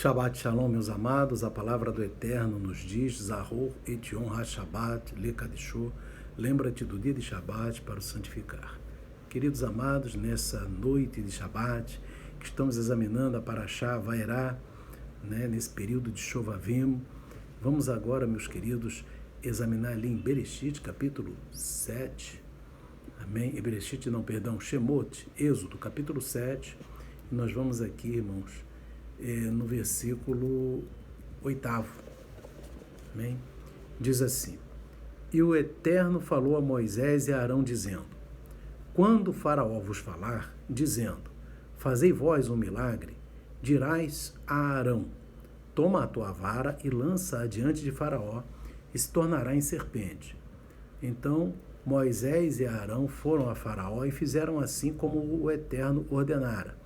Shabbat Shalom, meus amados, a palavra do Eterno nos diz, Zahor et Yom HaShabbat Lekadisho, lembra-te do dia de Shabbat para o santificar. Queridos amados, nessa noite de Shabbat, que estamos examinando a Parashá Vaerá, nesse período de Shovavim, vamos agora, meus queridos, examinar ali em Bereshit, capítulo 7, amém? Shemot, Êxodo, capítulo 7, e nós vamos aqui, irmãos, no versículo 8º, amém? Diz assim: E o Eterno falou a Moisés e a Arão, dizendo: Quando o Faraó vos falar, dizendo: Fazei vós um milagre, dirás a Arão: Toma a tua vara e lança-a diante de Faraó, e se tornará em serpente. Então Moisés e Arão foram a Faraó e fizeram assim como o Eterno ordenara.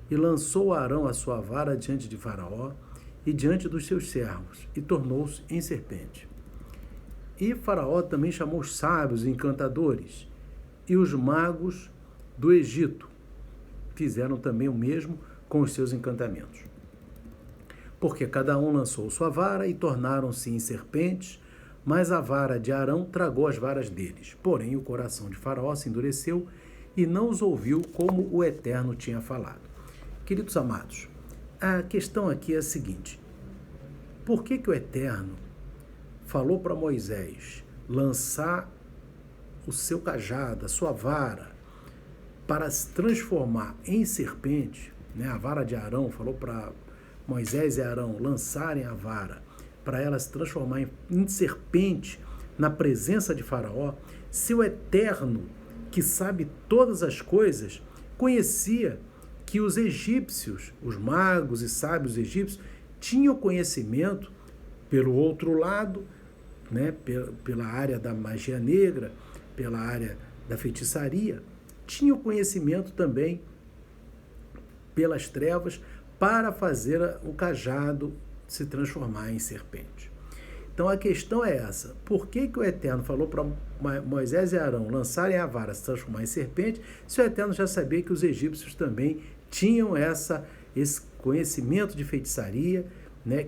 E lançou Arão a sua vara diante de Faraó e diante dos seus servos, e tornou-se em serpente. E Faraó também chamou os sábios e encantadores, e os magos do Egito fizeram também o mesmo com os seus encantamentos. Porque cada um lançou sua vara e tornaram-se em serpentes, mas a vara de Arão tragou as varas deles. Porém, o coração de Faraó se endureceu e não os ouviu como o Eterno tinha falado. Queridos amados, a questão aqui é a seguinte: por que o Eterno falou para Moisés lançar o seu cajado, a sua vara, para se transformar em serpente? A vara de Arão falou para Moisés e Arão lançarem a vara para ela se transformar em serpente na presença de Faraó, se o Eterno, que sabe todas as coisas, conhecia que os egípcios, os magos e sábios egípcios, tinham conhecimento, pelo outro lado, pela área da magia negra, pela área da feitiçaria, tinham conhecimento também pelas trevas para fazer o cajado se transformar em serpente. Então a questão é essa: por que o Eterno falou para Moisés e Arão lançarem a vara, se transformar em serpente, se o Eterno já sabia que os egípcios também tinham esse conhecimento de feitiçaria,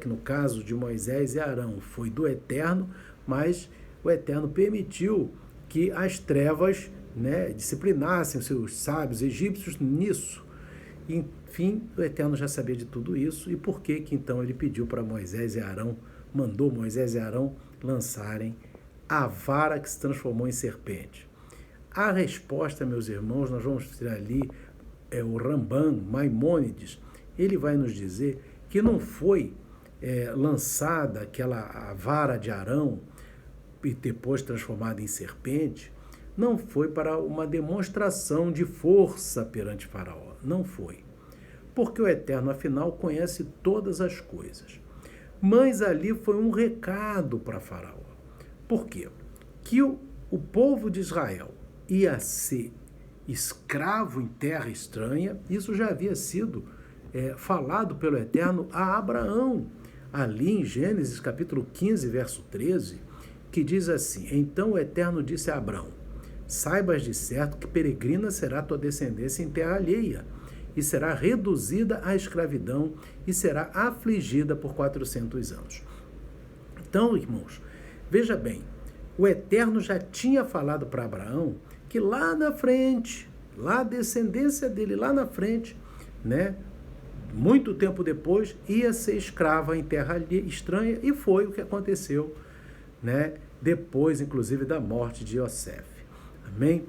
que no caso de Moisés e Arão foi do Eterno, mas o Eterno permitiu que as trevas disciplinassem os seus sábios egípcios nisso. Enfim, o Eterno já sabia de tudo isso, e por que então ele pediu para Moisés e Arão, mandou Moisés e Arão lançarem a vara que se transformou em serpente? A resposta, meus irmãos, nós vamos ter ali o Rambam, Maimônides, ele vai nos dizer que não foi lançada a vara de Arão e depois transformada em serpente, não foi para uma demonstração de força perante Faraó, não foi. Porque o Eterno, afinal, conhece todas as coisas. Mas ali foi um recado para Faraó. Por quê? Que o povo de Israel ia ser escravo em terra estranha, isso já havia sido falado pelo Eterno a Abraão, ali em Gênesis capítulo 15, verso 13, que diz assim: Então o Eterno disse a Abraão: Saibas de certo que peregrina será tua descendência em terra alheia, e será reduzida à escravidão, e será afligida por 400 anos. Então, irmãos, veja bem, o Eterno já tinha falado para Abraão que lá na frente, lá a descendência dele lá na frente, muito tempo depois, ia ser escrava em terra estranha, e foi o que aconteceu, depois, inclusive, da morte de Yosef. Amém?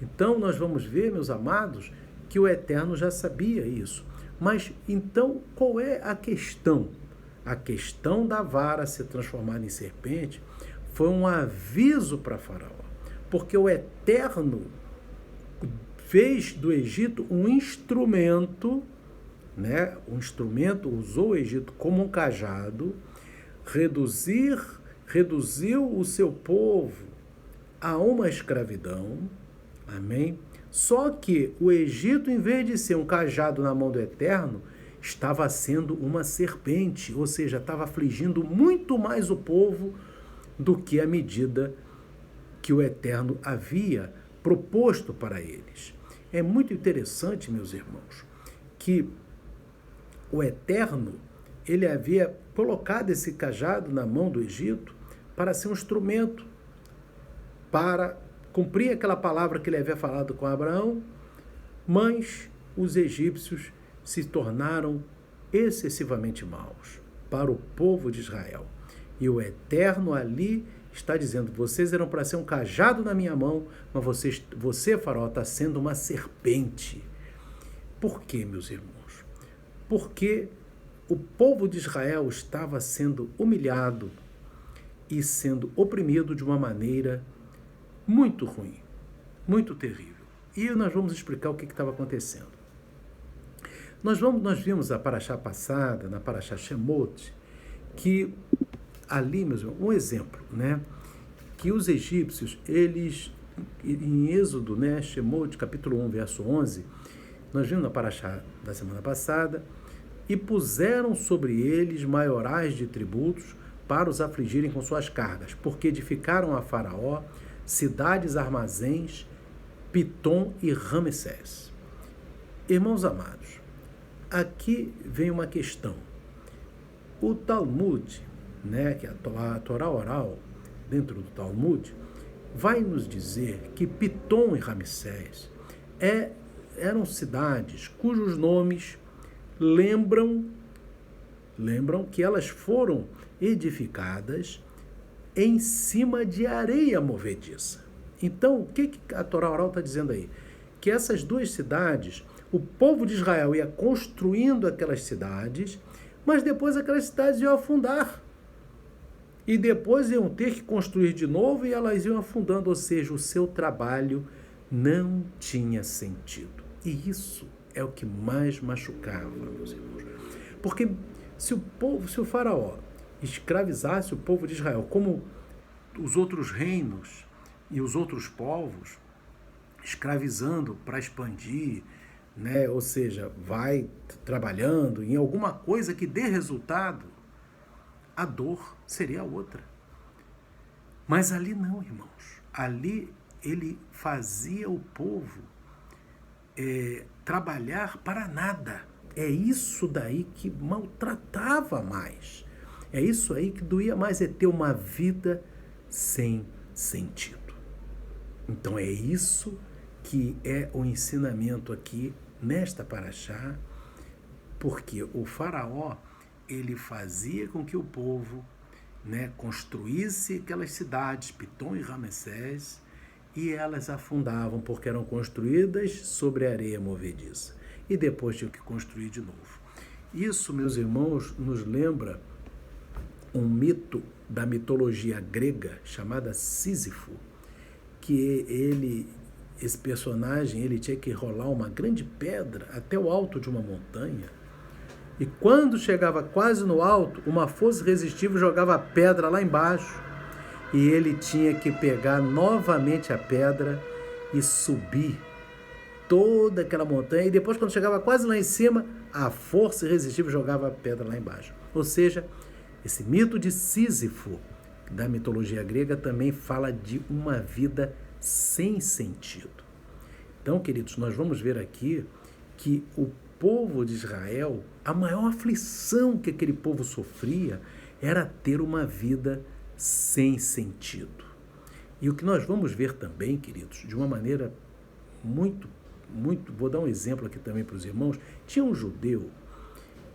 Então, nós vamos ver, meus amados, que o Eterno já sabia isso. Mas, então, qual é a questão? A questão da vara ser transformada em serpente foi um aviso para Faraó, porque o Eterno fez do Egito um instrumento, usou o Egito como um cajado, reduziu o seu povo a uma escravidão, amém? Só que o Egito, em vez de ser um cajado na mão do Eterno, estava sendo uma serpente, ou seja, estava afligindo muito mais o povo do que a medida que o Eterno havia proposto para eles. É muito interessante, meus irmãos, que o Eterno ele havia colocado esse cajado na mão do Egito para ser um instrumento para cumprir aquela palavra que ele havia falado com Abraão, mas os egípcios se tornaram excessivamente maus para o povo de Israel. E o Eterno ali está dizendo, vocês eram para ser um cajado na minha mão, mas você, Faraó, está sendo uma serpente. Por quê, meus irmãos? Porque o povo de Israel estava sendo humilhado e sendo oprimido de uma maneira muito ruim, muito terrível. E nós vamos explicar o que estava acontecendo. Nós vimos a paraxá passada, na paraxá Shemot, que ali, meus irmãos, um exemplo, né? Que os egípcios, eles, em Êxodo, né, Shemot, capítulo 1, verso 11, nós vimos na paraxá da semana passada, e puseram sobre eles maiorais de tributos para os afligirem com suas cargas, porque edificaram a Faraó cidades, armazéns, Pitom e Ramsés. Irmãos amados, aqui vem uma questão. O Talmud, né, que é a Torá oral, dentro do Talmud, vai nos dizer que Pitom e Ramsés eram cidades cujos nomes lembram que elas foram edificadas em cima de areia movediça. Então, o que a Torá oral está dizendo aí? Que essas duas cidades, o povo de Israel ia construindo aquelas cidades, mas depois aquelas cidades iam afundar. E depois iam ter que construir de novo e elas iam afundando, ou seja, o seu trabalho não tinha sentido. E isso é o que mais machucava, meus irmãos. Porque se o faraó escravizasse o povo de Israel, como os outros reinos e os outros povos, escravizando para expandir, né? Ou seja, vai trabalhando em alguma coisa que dê resultado, a dor seria outra. Mas ali não, irmãos. Ali ele fazia o povo trabalhar para nada. É isso daí que maltratava mais. É isso aí que doía mais, é ter uma vida sem sentido. Então é isso que é o ensinamento aqui nesta paraxá, porque o faraó, ele fazia com que o povo, né, construísse aquelas cidades, Pitom e Ramsés, e elas afundavam porque eram construídas sobre areia movediça. E depois tinham que construir de novo. Isso, meus irmãos, nos lembra um mito da mitologia grega chamada Sísifo, que esse personagem, ele tinha que rolar uma grande pedra até o alto de uma montanha, e quando chegava quase no alto, uma força irresistível jogava a pedra lá embaixo, e ele tinha que pegar novamente a pedra e subir toda aquela montanha, e depois, quando chegava quase lá em cima, a força irresistível jogava a pedra lá embaixo. Ou seja, esse mito de Sísifo, da mitologia grega, também fala de uma vida sem sentido. Então, queridos, nós vamos ver aqui que o povo de Israel, a maior aflição que aquele povo sofria era ter uma vida sem sentido. E o que nós vamos ver também, queridos, de uma maneira muito, vou dar um exemplo aqui também para os irmãos. Tinha um judeu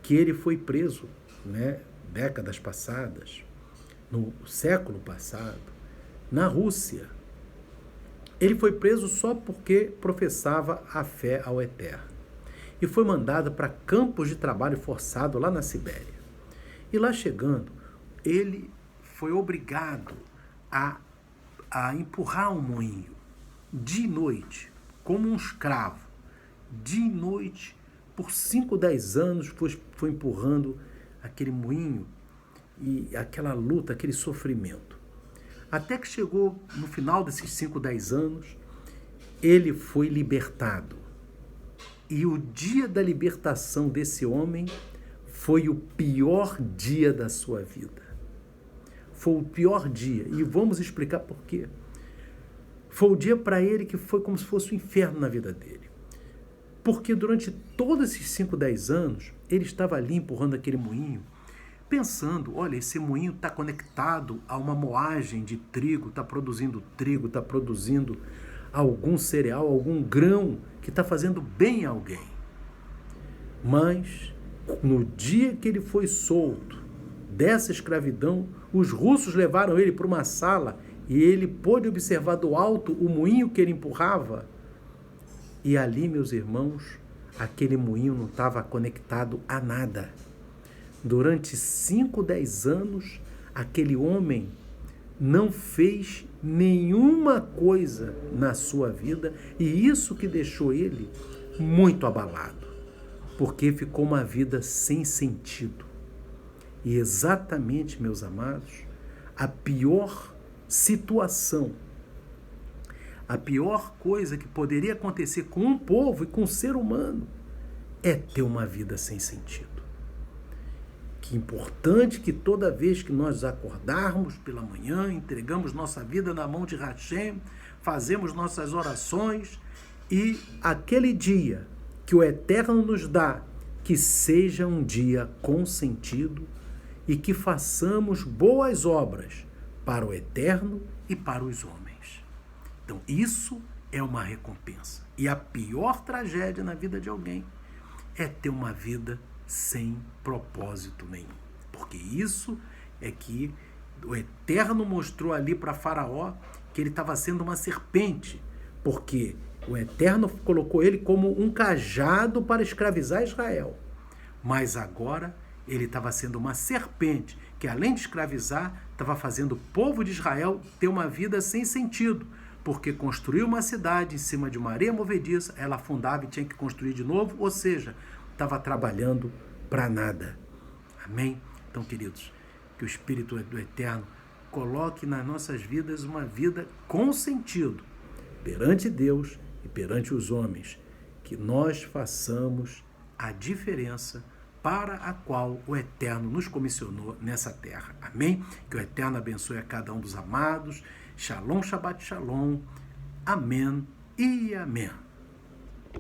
que ele foi preso, né, décadas passadas, no século passado, na Rússia. Ele foi preso só porque professava a fé ao Eterno. E foi mandado para campos de trabalho forçado lá na Sibéria. E lá chegando, ele foi obrigado a empurrar um moinho de noite, como um escravo. De noite, por 5, 10 anos, foi empurrando aquele moinho e aquela luta, aquele sofrimento. Até que chegou no final desses 5, 10 anos, ele foi libertado. E o dia da libertação desse homem foi o pior dia da sua vida. Foi o pior dia. E vamos explicar por quê. Foi o dia para ele que foi como se fosse o inferno na vida dele. Porque durante todos esses 5, 10 anos, ele estava ali empurrando aquele moinho pensando, olha, esse moinho está conectado a uma moagem de trigo, está produzindo algum cereal, algum grão que está fazendo bem a alguém. Mas, no dia que ele foi solto dessa escravidão, os russos levaram ele para uma sala e ele pôde observar do alto o moinho que ele empurrava. E ali, meus irmãos, aquele moinho não estava conectado a nada. Durante 5, 10 anos, aquele homem não fez nenhuma coisa na sua vida, e isso que deixou ele muito abalado, porque ficou uma vida sem sentido. E exatamente, meus amados, a pior situação, a pior coisa que poderia acontecer com um povo e com um ser humano é ter uma vida sem sentido. Que importante que toda vez que nós acordarmos pela manhã, entregamos nossa vida na mão de Hashem, fazemos nossas orações e aquele dia que o Eterno nos dá, que seja um dia com sentido e que façamos boas obras para o Eterno e para os homens. Então isso é uma recompensa. E a pior tragédia na vida de alguém é ter uma vida sem propósito nenhum. Porque isso é que o Eterno mostrou ali para Faraó que ele estava sendo uma serpente, porque o Eterno colocou ele como um cajado para escravizar Israel. Mas agora ele estava sendo uma serpente, que além de escravizar, estava fazendo o povo de Israel ter uma vida sem sentido, porque construiu uma cidade em cima de uma areia movediça, ela afundava e tinha que construir de novo, ou seja, estava trabalhando para nada. Amém? Então, queridos, que o Espírito do Eterno coloque nas nossas vidas uma vida com sentido, perante Deus e perante os homens, que nós façamos a diferença para a qual o Eterno nos comissionou nessa terra. Amém? Que o Eterno abençoe a cada um dos amados. Shalom, Shabbat Shalom. Amém e amém.